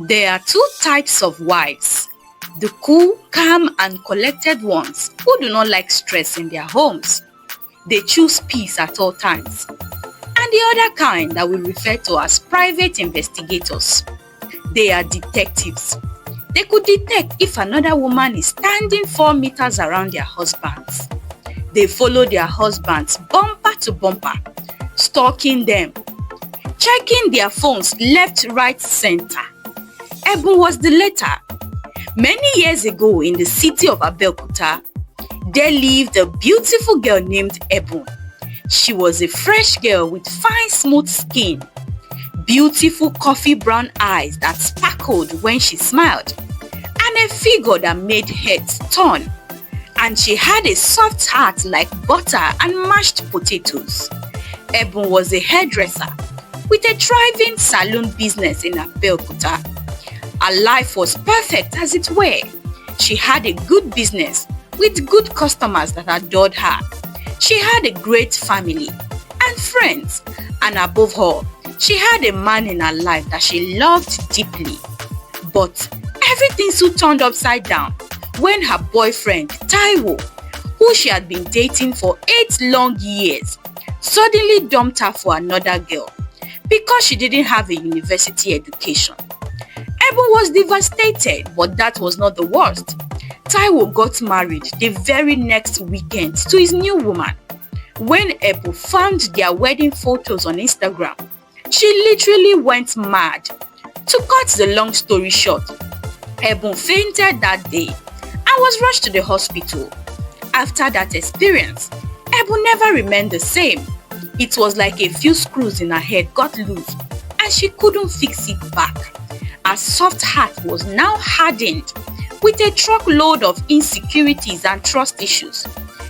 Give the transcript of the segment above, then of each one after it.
There are two types of wives: the cool, calm, and collected ones who do not like stress in their homes. They choose peace at all times. And the other kind that we refer to as private investigators. They are detectives. They could detect if another woman is standing 4 meters around their husbands. They follow their husbands bumper to bumper, stalking them, checking their phones left, right, center. Ebun was the latter. Many years ago in the city of Abeokuta, there lived a beautiful girl named Ebun. She was a fresh girl with fine smooth skin, beautiful coffee brown eyes that sparkled when she smiled, and a figure that made heads turn. And she had a soft heart like butter and mashed potatoes. Ebun was a hairdresser with a thriving salon business in Abeokuta. Her life was perfect as it were. She had a good business with good customers that adored her. She had a great family and friends, and above all, she had a man in her life that she loved deeply. But everything soon turned upside down when her boyfriend, Taiwo, who she had been dating for 8 long years, suddenly dumped her for another girl because she didn't have a university education. Ebun was devastated, but that was not the worst. Taiwo got married the very next weekend to his new woman. When Ebun found their wedding photos on Instagram, she literally went mad. To cut the long story short, Ebun fainted that day and was rushed to the hospital. After that experience, Ebun never remained the same. It was like a few screws in her head got loose and she couldn't fix it back. Her soft heart was now hardened with a truckload of insecurities and trust issues.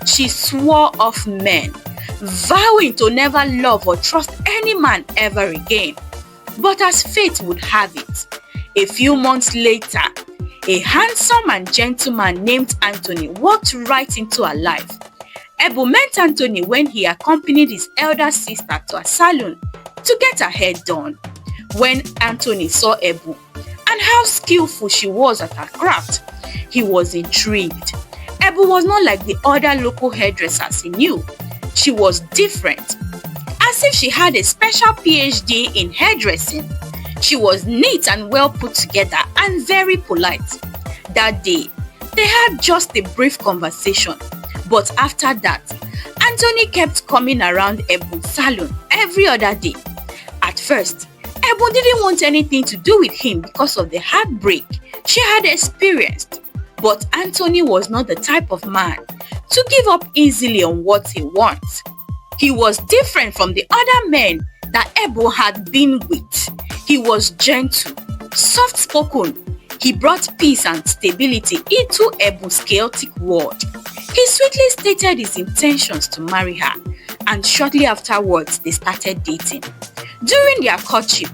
She swore off men, vowing to never love or trust any man ever again. But as fate would have it, a few months later, a handsome and gentleman named Anthony walked right into her life. Ebun met Anthony when he accompanied his elder sister to a salon to get her hair done. When Anthony saw Ebun and how skillful she was at her craft, he was intrigued. Ebun was not like the other local hairdressers he knew. She was different, as if she had a special PhD in hairdressing. She was neat and well put together and very polite. That day, they had just a brief conversation, but after that, Anthony kept coming around Ebun's salon every other day. At first, Ebun didn't want anything to do with him because of the heartbreak she had experienced. But Anthony was not the type of man to give up easily on what he wants. He was different from the other men that Ebun had been with. He was gentle, soft-spoken. He brought peace and stability into Ebun's chaotic world. He sweetly stated his intentions to marry her, and shortly afterwards they started dating. During their courtship,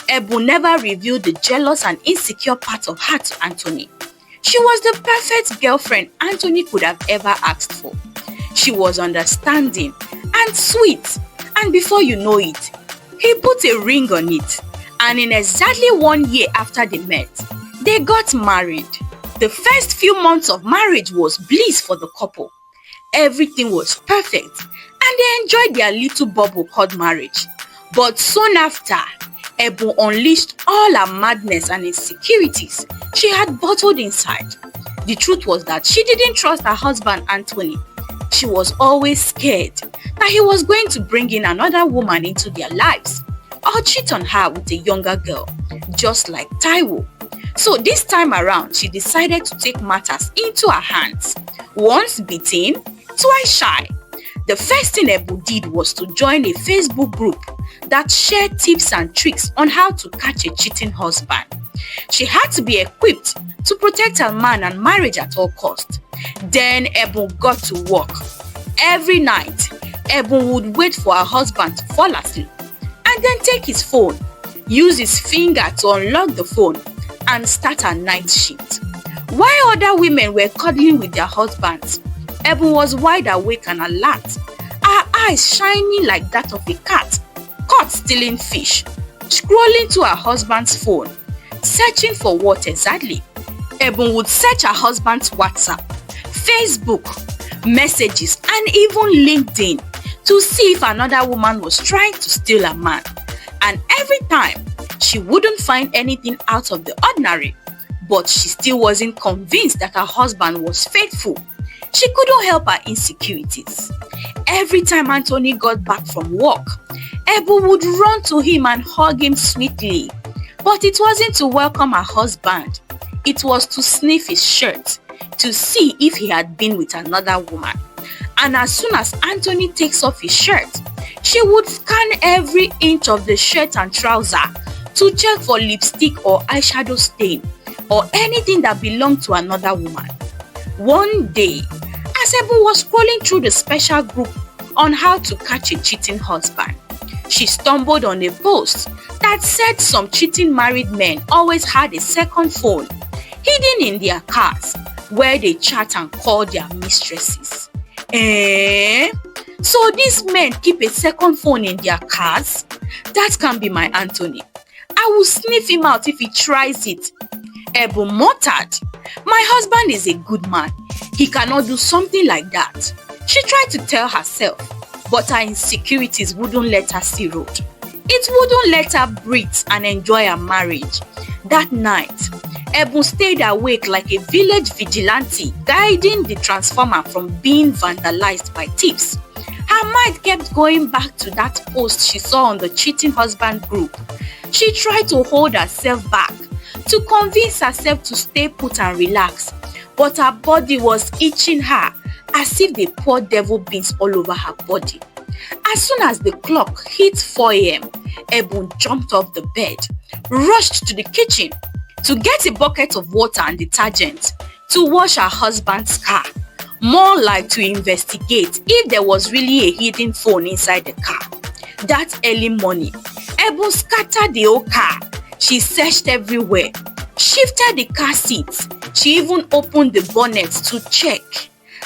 Ebun never revealed the jealous and insecure part of her to Anthony. She was the perfect girlfriend Anthony could have ever asked for. She was understanding and sweet, and before you know it, he put a ring on it. And in exactly 1 year after they met, they got married. The first few months of marriage was bliss for the couple. Everything was perfect, and they enjoyed their little bubble called marriage. But soon after, Ebun unleashed all her madness and insecurities she had bottled inside. The truth was that she didn't trust her husband Anthony. She was always scared that he was going to bring in another woman into their lives or cheat on her with a younger girl, just like Taiwo. So this time around, she decided to take matters into her hands. Once bitten, twice shy. The first thing Ebun did was to join a Facebook group that shared tips and tricks on how to catch a cheating husband. She had to be equipped to protect her man and marriage at all costs. Then Ebun got to work. Every night, Ebun would wait for her husband to fall asleep and then take his phone, use his finger to unlock the phone and start her night shift. While other women were cuddling with their husbands, Ebun was wide awake and alert, her eyes shining like that of a cat caught stealing fish, scrolling to her husband's phone, Searching for what exactly? Ebun would search her husband's WhatsApp, Facebook, messages, and even LinkedIn to see if another woman was trying to steal her man. And every time, she wouldn't find anything out of the ordinary, but she still wasn't convinced that her husband was faithful. She couldn't help her insecurities. Every time Anthony got back from work, Ebun would run to him and hug him sweetly. But it wasn't to welcome her husband. It was to sniff his shirt to see if he had been with another woman. And as soon as Anthony takes off his shirt, she would scan every inch of the shirt and trouser to check for lipstick or eyeshadow stain or anything that belonged to another woman. One day, as Ebun was scrolling through the special group on how to catch a cheating husband, she stumbled on a post that said some cheating married men always had a second phone hidden in their cars where they chat and call their mistresses. So these men keep a second phone in their cars? That can be my Anthony. I will sniff him out if he tries it. Ebun muttered, "My husband is a good man. He cannot do something like that." She tried to tell herself, but her insecurities wouldn't let her see road. It wouldn't let her breathe and enjoy her marriage. That night, Ebun stayed awake like a village vigilante, guiding the transformer from being vandalized by thieves. Her mind kept going back to that post she saw on the cheating husband group. She tried to hold herself back, to convince herself to stay put and relax, but her body was itching her as if they poured devil beans all over her body. As soon as the clock hit 4 a.m., Ebun jumped off the bed, rushed to the kitchen to get a bucket of water and detergent to wash her husband's car, more like to investigate if there was really a hidden phone inside the car. That early morning, Ebun scattered the whole car. She searched everywhere, shifted the car seats. She even opened the bonnet to check.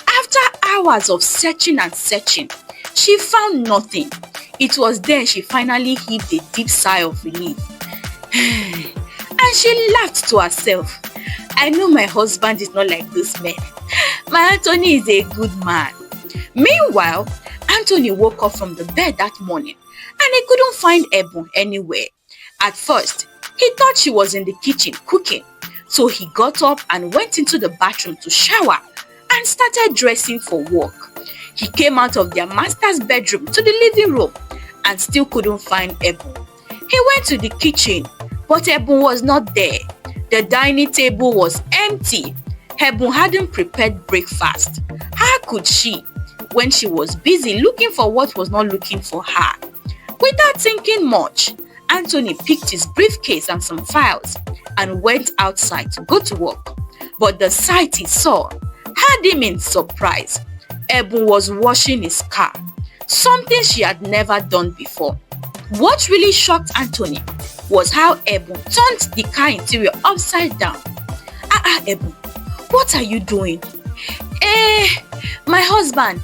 After hours of searching and searching, she found nothing. It was then she finally heaved a deep sigh of relief. And she laughed to herself. I know my husband is not like this man. My Anthony is a good man. Meanwhile, Anthony woke up from the bed that morning and he couldn't find Ebun anywhere. At first, he thought she was in the kitchen cooking. So he got up and went into the bathroom to shower and started dressing for work. He came out of their master's bedroom to the living room and still couldn't find Ebun. He went to the kitchen, but Ebun was not there. The dining table was empty. Ebun hadn't prepared breakfast. How could she, when she was busy looking for what was not looking for her? Without thinking much, Anthony picked his briefcase and some files and went outside to go to work. But the sight he saw had him in surprise. Ebun was washing his car, something she had never done before. What really shocked Anthony was how Ebun turned the car interior upside down. Ebun, what are you doing? My husband,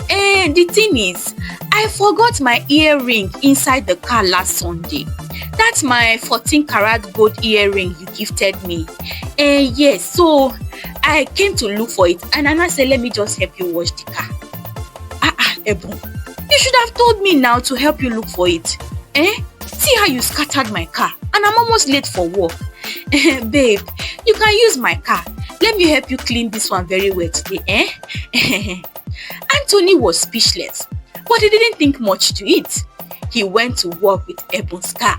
the thing is, I forgot my earring inside the car last Sunday. That's my 14-karat gold earring you gifted me. Yes, so I came to look for it and Anna said, let me just help you wash the car. Ebun, you should have told me now to help you look for it. See how you scattered my car and I'm almost late for work. Babe, you can use my car. Let me help you clean this one very well today, Anthony was speechless, but he didn't think much to it. He went to work with Ebun's car.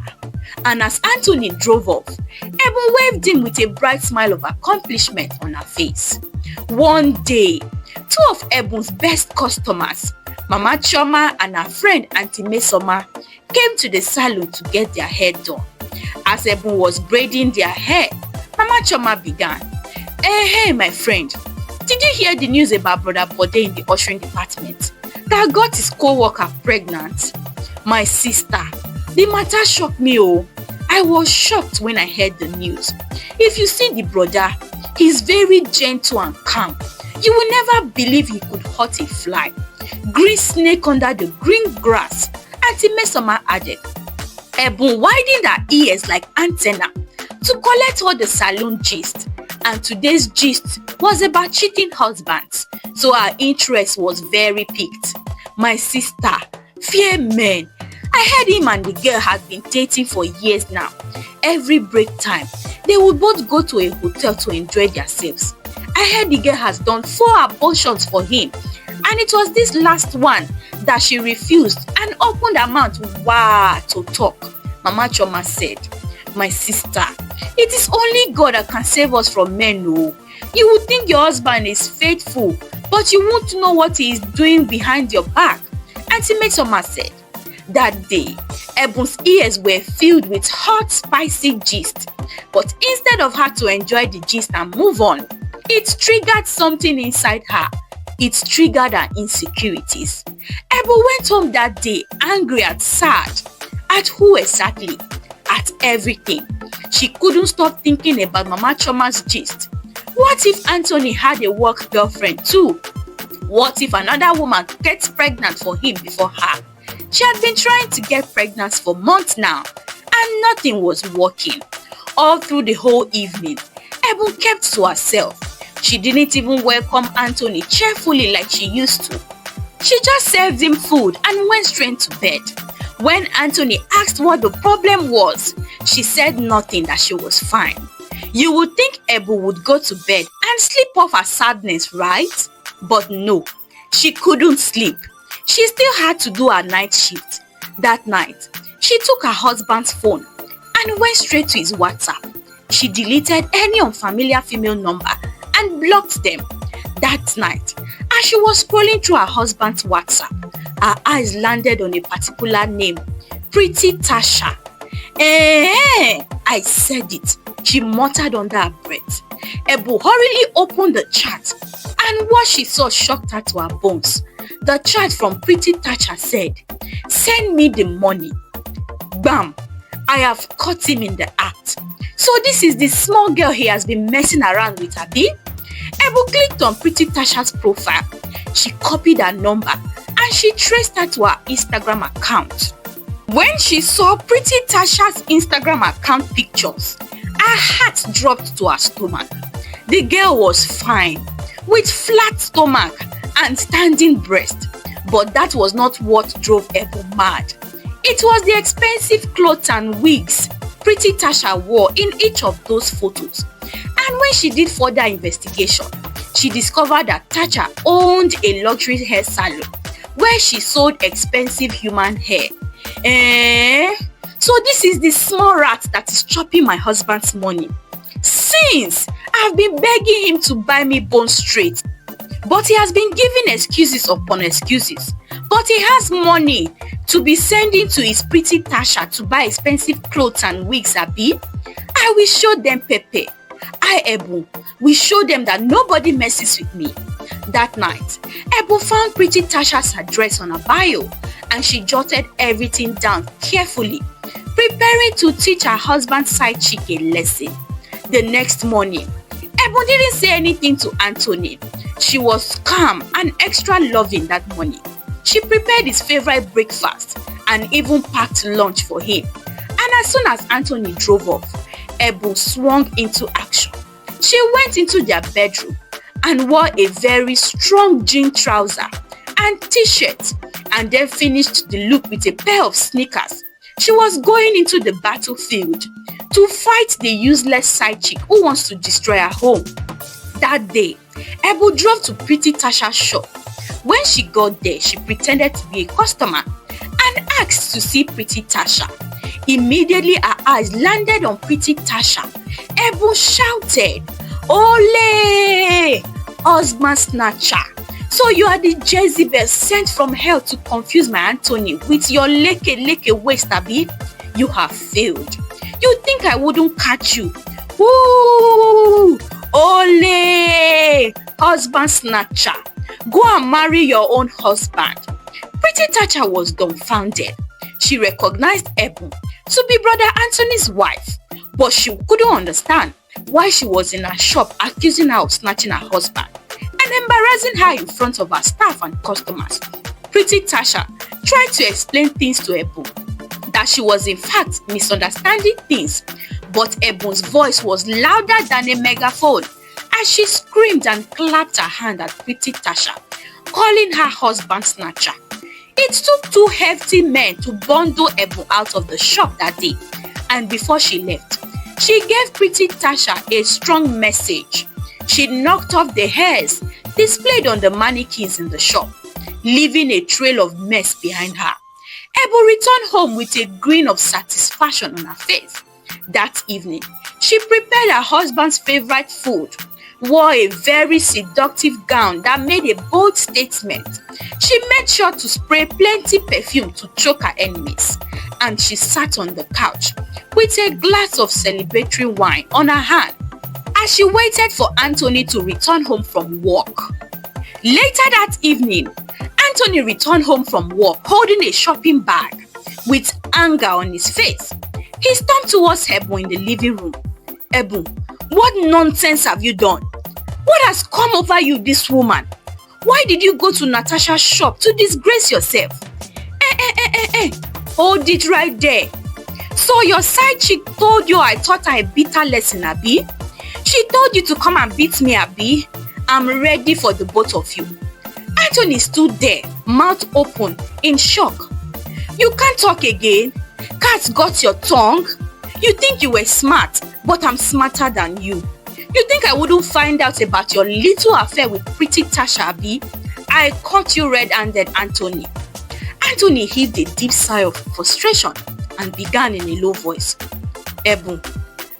And as Anthony drove off, Ebun waved him with a bright smile of accomplishment on her face. One day, two of Ebun's best customers, Mama Choma and her friend Auntie Mesoma, came to the salon to get their hair done. As Ebun was braiding their hair, Mama Choma began, Hey, my friend, did you hear the news about Brother Bode in the ushering department that got his co-worker pregnant? My sister, the matter shocked me. I was shocked when I heard the news. If you see the brother, he's very gentle and calm. You will never believe he could hurt a fly. Green snake under the green grass, Auntie Mesoma added. Ebun widened her ears like antenna, to collect all the salon gist. And today's gist was about cheating husbands, so her interest was very piqued. My sister, fear men. I heard him and the girl had been dating for years now. Every break time, they would both go to a hotel to enjoy themselves. I heard the girl has done 4 abortions for him, and it was this last one that she refused and opened her mouth to talk. Mama Choma said, my sister, it is only God that can save us from men. No. You would think your husband is faithful, but you won't know what he is doing behind your back. Auntie Metoma said, that day, Ebun's ears were filled with hot, spicy gist. But instead of her to enjoy the gist and move on, it triggered something inside her. It triggered her insecurities. Ebu went home that day angry and sad. At who exactly? At everything. She couldn't stop thinking about Mama Choma's gist. What if Anthony had a work girlfriend too? What if another woman gets pregnant for him before her? She had been trying to get pregnant for months now, and nothing was working. All through the whole evening, Ebu kept to herself. She didn't even welcome Anthony cheerfully like she used to. She just served him food and went straight to bed. When Anthony asked what the problem was, she said nothing, that she was fine. You would think Ebu would go to bed and sleep off her sadness, right? But no, she couldn't sleep. She still had to do her night shift. That night, she took her husband's phone and went straight to his WhatsApp. She deleted any unfamiliar female number and blocked them. That night, as she was scrolling through her husband's WhatsApp, her eyes landed on a particular name, Pretty Tasha. I said it, she muttered under her breath. Ebu hurriedly opened the chat, and what she saw shocked her to her bones. The chat from Pretty Tasha said, send me the money. Bam! I have caught him in the act. So this is the small girl he has been messing around with, Abi? Ebu clicked on Pretty Tasha's profile. She copied her number and she traced her to her Instagram account. When she saw Pretty Tasha's Instagram account pictures, her heart dropped to her stomach. The girl was fine, with flat stomach and standing breast. But that was not what drove Ebu mad. It was the expensive clothes and wigs Pretty Tasha wore in each of those photos. And when she did further investigation, she discovered that Tasha owned a luxury hair salon where she sold expensive human hair. So this is the small rat that is chopping my husband's money. Since I've been begging him to buy me bone straight, but he has been giving excuses upon excuses. But he has money to be sending to his Pretty Tasha to buy expensive clothes and wigs, Abi. I will show them Pepe. I, Ebu, will show them that nobody messes with me. That night, Ebu found Pretty Tasha's address on her bio, and she jotted everything down carefully, preparing to teach her husband's side chick a lesson. The next morning, Ebu didn't say anything to Anthony. She was calm and extra loving that morning. She prepared his favorite breakfast and even packed lunch for him. And as soon as Anthony drove off, Ebu swung into action. She went into their bedroom and wore a very strong jean trouser and t-shirt, and then finished the look with a pair of sneakers. She was going into the battlefield to fight the useless side chick who wants to destroy her home. That day, Ebu drove to Pretty Tasha's shop. When she got there, she pretended to be a customer and asked to see Pretty Tasha. Immediately, her eyes landed on Pretty Tasha. Ebu shouted, "Ole! Husband snatcher! So you are the Jezebel sent from hell to confuse my Anthony with your leke waist, Abi? You have failed. You think I wouldn't catch you? Ooh! Ole! Husband snatcher! Go and marry your own husband." Pretty Tasha was dumbfounded. She recognized Ebu to be Brother Anthony's wife, but she couldn't understand why she was in her shop accusing her of snatching her husband and embarrassing her in front of her staff and customers. Pretty Tasha tried to explain things to Ebu, that she was in fact misunderstanding things, But Ebun's voice was louder than a megaphone as she screamed and clapped her hand at pretty Tasha, calling her husband snatcher. It took two hefty men to bundle Ebun out of the shop that day, and before she left, she gave pretty Tasha a strong message. She knocked off the hairs displayed on the mannequins in the shop, leaving a trail of mess behind her. Ebun returned home with a grin of satisfaction on her face. That evening, she prepared her husband's favorite food, wore a very seductive gown that made a bold statement. She made sure to spray plenty perfume to choke her enemies, and she sat on the couch with a glass of celebratory wine on her hand as she waited for Anthony to return home from work. Later that evening, Anthony returned home from work holding a shopping bag with anger on his face. He stormed towards Ebun in the living room. "Ebun, what nonsense have you done? What has come over you, this woman? Why did you go to Natasha's shop to disgrace yourself?" Hold it right there. So your side chick told you I taught her a bitter lesson, Abi? She told you to come and beat me, Abi? I'm ready for the both of you. Anthony stood there, mouth open, in shock. "You can't talk again? Cats got your tongue? You think you were smart, but I'm smarter than you. You think I wouldn't find out about your little affair with pretty Tasha, Abi? I caught you red-handed, Anthony." Anthony heaved a deep sigh of frustration and began in a low voice. "Ebun,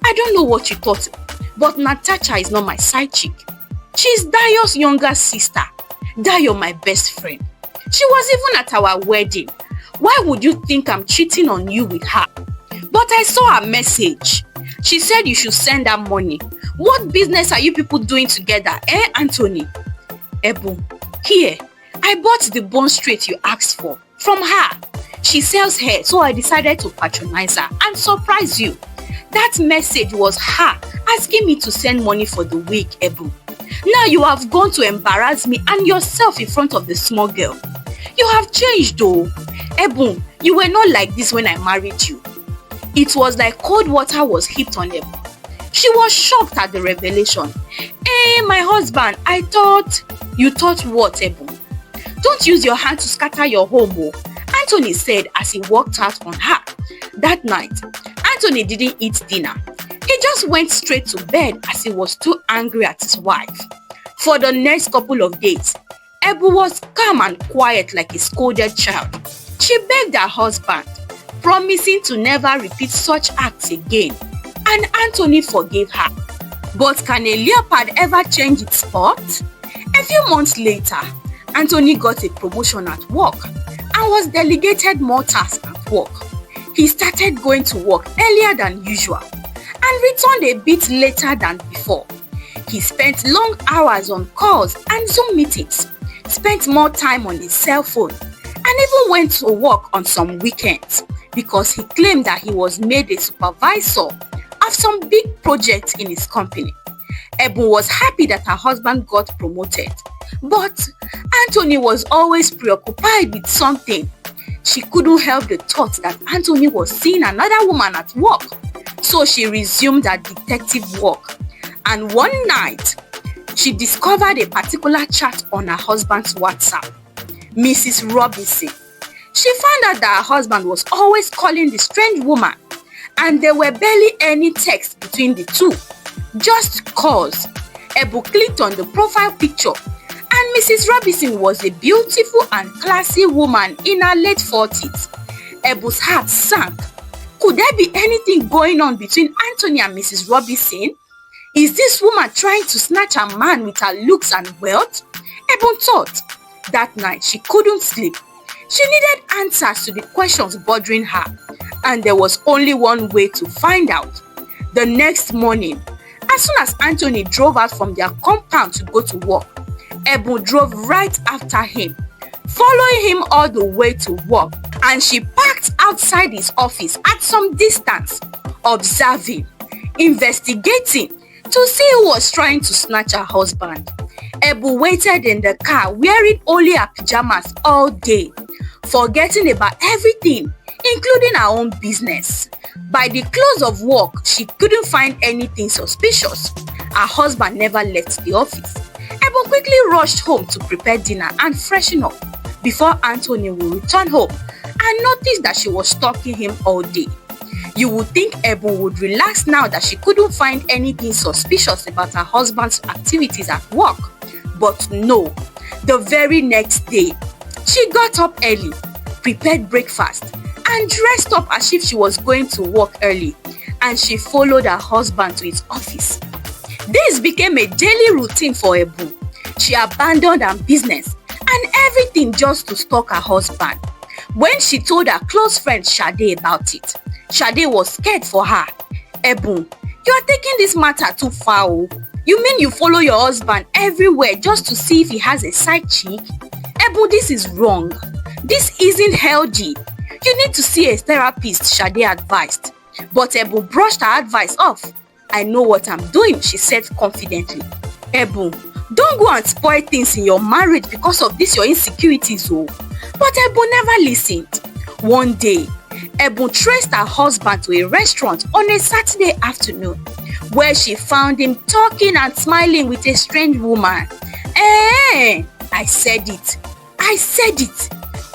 I don't know what you thought, but Natasha is not my side chick. She's Dayo's younger sister. Dayo, my best friend. She was even at our wedding. Why would you think I'm cheating on you with her? But I saw her message. She said you should send her money. What business are you people doing together, Anthony?" "Ebun, here, I bought the bone straight you asked for from her. She sells hair, so I decided to patronize her and surprise you. That message was her asking me to send money for the wig, Ebun. Now you have gone to embarrass me and yourself in front of the small girl. You have changed though. Ebun, you were not like this when I married you." It was like cold water was heaped on Ebun. She was shocked at the revelation. My husband, I thought..." "You thought what, Ebun? Don't use your hand to scatter your home," Anthony said as he walked out on her. That night, Anthony didn't eat dinner. He just went straight to bed as he was too angry at his wife. For the next couple of days, Ebun was calm and quiet like a scolded child. She begged her husband, promising to never repeat such acts again, and Anthony forgave her. But can a leopard ever change its spot? A few months later, Anthony got a promotion at work and was delegated more tasks at work. He started going to work earlier than usual and returned a bit later than before. He spent long hours on calls and Zoom meetings, spent more time on his cell phone, and even went to work on some weekends because he claimed that he was made a supervisor of some big projects in his company. Ebun was happy that her husband got promoted, but Anthony was always preoccupied with something. She couldn't help the thought that Anthony was seeing another woman at work, so she resumed her detective work. And one night, she discovered a particular chat on her husband's WhatsApp. Mrs. Robinson. She found out that her husband was always calling the strange woman, and there were barely any texts between the two, just calls. Ebun clicked on the profile picture, and Mrs. Robinson was a beautiful and classy woman in her late 40s. Ebun's heart sank. Could there be anything going on between Anthony and Mrs. Robinson? Is this woman trying to snatch a man with her looks and wealth? Ebun thought. That night, she couldn't sleep. She needed answers to the questions bothering her, and there was only one way to find out. The next morning, as soon as Anthony drove out from their compound to go to work, Ebun drove right after him, following him all the way to work, and she parked outside his office at some distance, observing, investigating to see who was trying to snatch her husband. Ebun waited in the car wearing only her pajamas all day, forgetting about everything including her own business. By the close of work, she couldn't find anything suspicious. Her husband never left the office. Ebu quickly rushed home to prepare dinner and freshen up before Anthony would return home and noticed that she was stalking him all day. You would think Ebu would relax now that she couldn't find anything suspicious about her husband's activities at work. But no, the very next day, she got up early, prepared breakfast, and dressed up as if she was going to work early, and she followed her husband to his office. This became a daily routine for Ebu. She abandoned her business and everything just to stalk her husband. When she told her close friend Sade about it, Sade was scared for her. Ebu, you are taking this matter too far. Oh. You mean you follow your husband everywhere just to see if he has a side chick? Ebu, this is wrong. This isn't healthy. You need to see a therapist, Sade advised. But Ebu brushed her advice off. I know what I'm doing, she said confidently. Ebu, don't go and spoil things in your marriage because of this your insecurities. Oh. But Ebu never listened. One day, Ebu traced her husband to a restaurant on a Saturday afternoon, where she found him talking and smiling with a strange woman. I said it.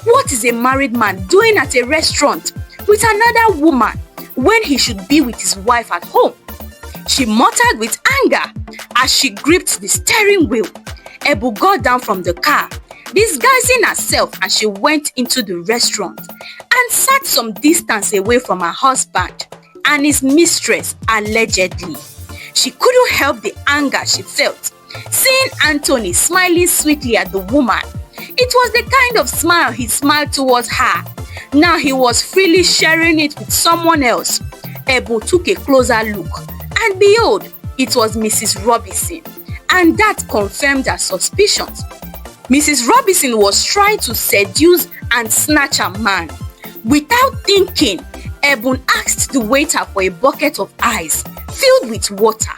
What is a married man doing at a restaurant with another woman when he should be with his wife at home? She muttered with anger as she gripped the steering wheel. Ebu got down from the car, disguising herself, and she went into the restaurant and sat some distance away from her husband and his mistress, allegedly. She couldn't help the anger she felt, seeing Anthony smiling sweetly at the woman. It was the kind of smile he smiled towards her. Now he was freely sharing it with someone else. Ebu took a closer look, and behold, it was Mrs. Robinson, and that confirmed her suspicions. Mrs. Robinson was trying to seduce and snatch a man. Without thinking, Ebu asked the waiter for a bucket of ice filled with water,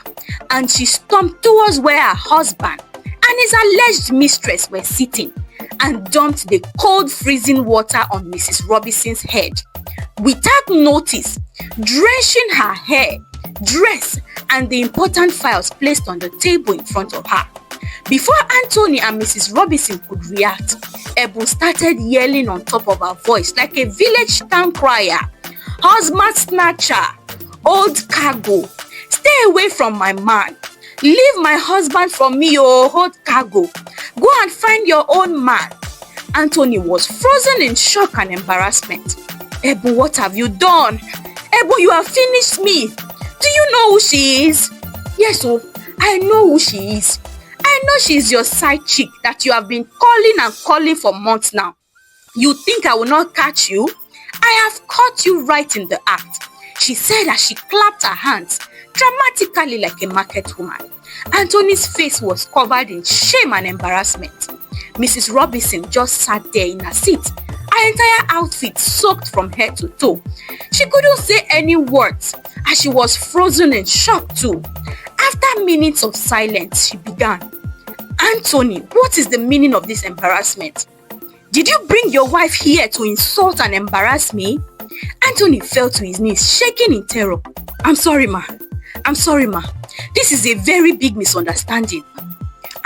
and she stomped towards where her husband and his alleged mistress were sitting and dumped the cold freezing water on Mrs. Robinson's head. Without notice, drenching her hair, dress, and the important files placed on the table in front of her. Before Anthony and Mrs. Robinson could react, Ebu started yelling on top of her voice like a village town crier. Husband snatcher, old cargo, stay away from my man. Leave my husband from me, oh old cargo. Go and find your own man. Anthony was frozen in shock and embarrassment. Ebu, what have you done? Ebu, you have finished me. Do you know who she is? Yes, oh, I know who she is. I know she is your side chick that you have been calling for months now. You think I will not catch you? I have caught you right in the act, she said as she clapped her hands dramatically like a market woman. Anthony's face was covered in shame and embarrassment. Mrs. Robinson just sat there in her seat, her entire outfit soaked from head to toe. She couldn't say any words as she was frozen in shock too. After minutes of silence, she began. Anthony, what is the meaning of this embarrassment? Did you bring your wife here to insult and embarrass me? Anthony fell to his knees, shaking in terror. I'm sorry, ma. This is a very big misunderstanding.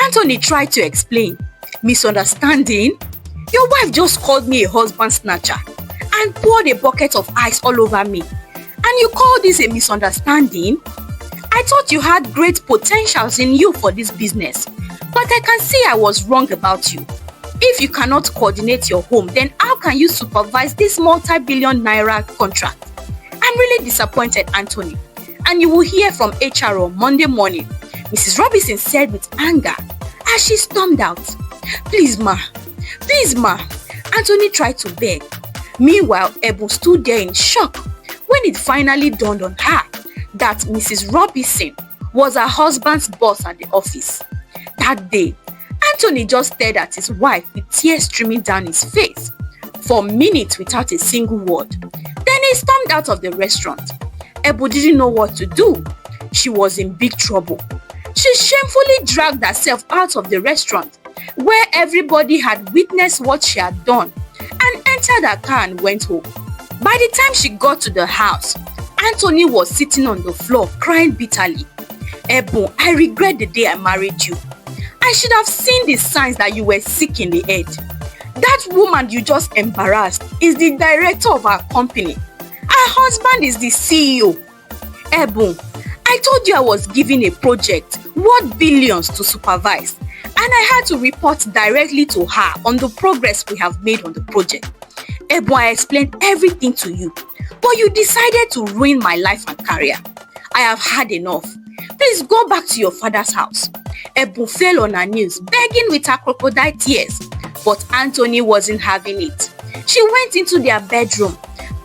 Anthony tried to explain. Misunderstanding? Your wife just called me a husband snatcher and poured a bucket of ice all over me. And you call this a misunderstanding? I thought you had great potentials in you for this business, but I can see I was wrong about you. If you cannot coordinate your home, then how can you supervise this multi-billion naira contract? I'm really disappointed, Anthony, and you will hear from HR on Monday morning, Mrs. Robinson said with anger as she stormed out. Please ma, Anthony tried to beg. Meanwhile, Ebu stood there in shock when it finally dawned on her that Mrs. Robinson was her husband's boss at the office. That day, Anthony just stared at his wife with tears streaming down his face for minutes without a single word. Then he stormed out of the restaurant. Ebu didn't know what to do. She was in big trouble. She shamefully dragged herself out of the restaurant where everybody had witnessed what she had done and entered her car and went home. By the time she got to the house, Anthony was sitting on the floor crying bitterly. "Ebun, I regret the day I married you. I should have seen the signs that you were sick in the head. That woman you just embarrassed is the director of our company. Her husband is the CEO. Ebun, I told you I was given a project worth billions to supervise, and I had to report directly to her on the progress we have made on the project. Ebun, I explained everything to you, but you decided to ruin my life and career. I have had enough. Please go back to your father's house." Ebun fell on her knees, begging with her crocodile tears, but Anthony wasn't having it. She went into their bedroom,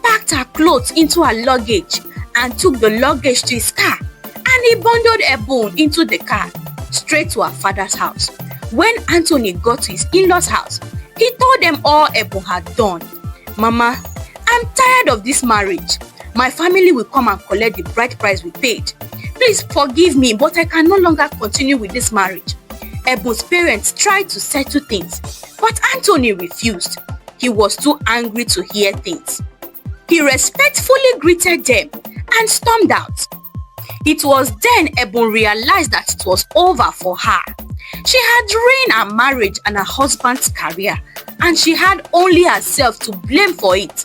packed her clothes into her luggage, and took the luggage to his car, and he bundled Ebun into the car, straight to her father's house. When Anthony got to his in-laws' house, he told them all Ebun had done. "Mama, I'm tired of this marriage. My family will come and collect the bride price we paid. Please forgive me, but I can no longer continue with this marriage." Ebun's parents tried to settle things, but Anthony refused. He was too angry to hear things. He respectfully greeted them and stormed out. It was then Ebun realized that it was over for her. She had ruined her marriage and her husband's career, and she had only herself to blame for it.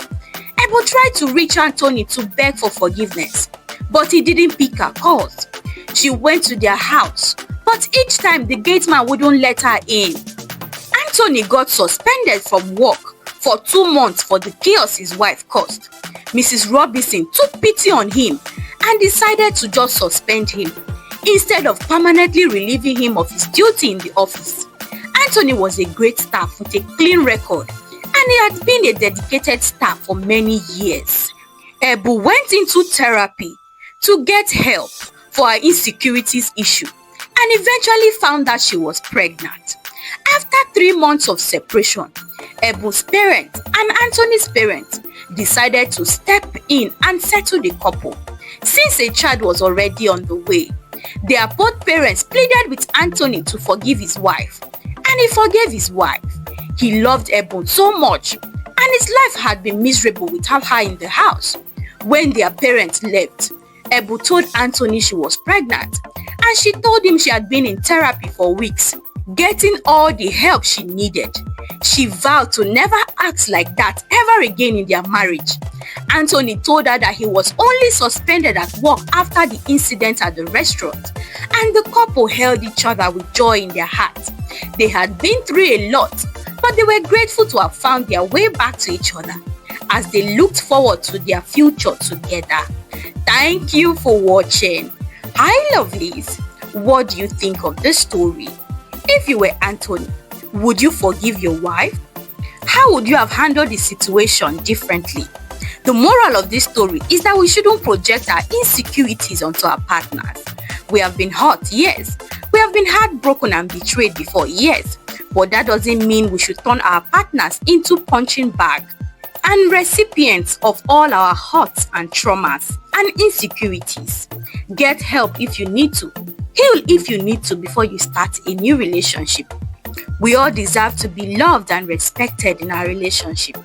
Ebun tried to reach Anthony to beg for forgiveness, but he didn't pick her calls. She went to their house, but each time the gateman wouldn't let her in. Anthony got suspended from work for 2 months for the chaos his wife caused. Mrs. Robinson took pity on him and decided to just suspend him instead of permanently relieving him of his duty in the office. Anthony was a great staff with a clean record, and he had been a dedicated staff for many years. Ebun went into therapy to get help for her insecurities issue and eventually found that she was pregnant. After 3 months of separation, Ebun's parents and Anthony's parents decided to step in and settle the couple. Since a child was already on the way, their both parents pleaded with Anthony to forgive his wife, and he forgave his wife. He loved Ebun so much, and his life had been miserable without her in the house. When their parents left, Ebun told Anthony she was pregnant, and she told him she had been in therapy for weeks, getting all the help she needed. She vowed to never act like that ever again in their marriage. Anthony told her that he was only suspended at work after the incident at the restaurant, and the couple held each other with joy in their hearts. They had been through a lot, but they were grateful to have found their way back to each other as they looked forward to their future together. Thank you for watching. Hi lovelies, what do you think of this story? If you were Anthony, would you forgive your wife? How would you have handled the situation differently? The moral of this story is that we shouldn't project our insecurities onto our partners. We have been hurt, yes. We have been heartbroken and betrayed before, yes. But that doesn't mean we should turn our partners into punching bag and recipients of all our hurts and traumas and insecurities. Get help if you need to. Heal if you need to before you start a new relationship. We all deserve to be loved and respected in our relationship.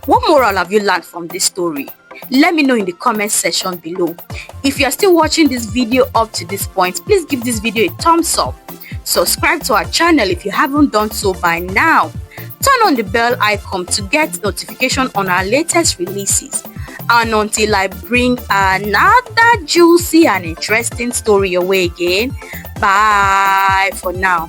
What moral have you learned from this story? Let me know in the comment section below. If you are still watching this video up to this point, please give this video a thumbs up. Subscribe to our channel if you haven't done so by now. Turn on the bell icon to get notification on our latest releases. And until I bring another juicy and interesting story your way again, bye for now.